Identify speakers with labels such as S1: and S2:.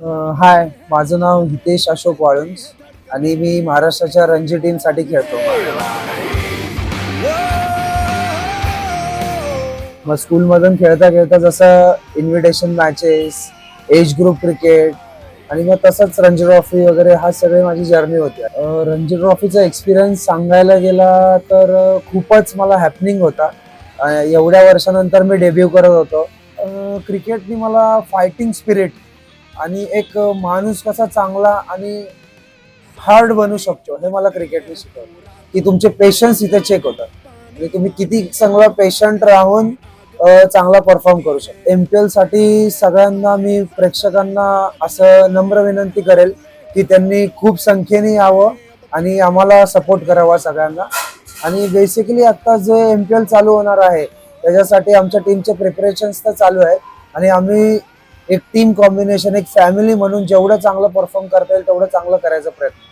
S1: हाय, माझं नाव हितेश अशोक वाळुंज आणि मी महाराष्ट्राच्या रणजी टीमसाठी खेळतो. मग स्कूलमधून खेळता खेळता जसं invitation matches, age group cricket आणि मग तसंच रणजी ट्रॉफी वगैरे हा सगळी माझी जर्नी होती. रणजी ट्रॉफीचा एक्सपिरियन्स सांगायला गेला तर खूपच मला हॅपनिंग होता. एवढ्या वर्षानंतर मी डेब्यू करत होतो. क्रिकेटनी मला फायटिंग स्पिरिट आणि एक माणूस कसा चांगला आणि हार्ड बनू शकतो हे मला क्रिकेटने शिकवलं. की तुमचे पेशन्स इथे चेक होतात आणि तुम्ही किती चांगला पेशंट राहून चांगला परफॉर्म करू शकता. MPL साठी सगळ्यांना मी प्रेक्षकांना असं नम्र विनंती करेल की त्यांनी खूप संख्येने यावं आणि आम्हाला सपोर्ट करावा सगळ्यांना. आणि बेसिकली आता जे MPL चालू होणार आहे त्याच्यासाठी आमच्या टीमचे प्रिपरेशन्स तर चालू आहे आणि आम्ही एक टीम कॉम्बिनेशन, एक फॅमिली म्हणून जेवढं चांगलं परफॉर्म करता येईल तेवढं चांगलं करायचा प्रयत्न.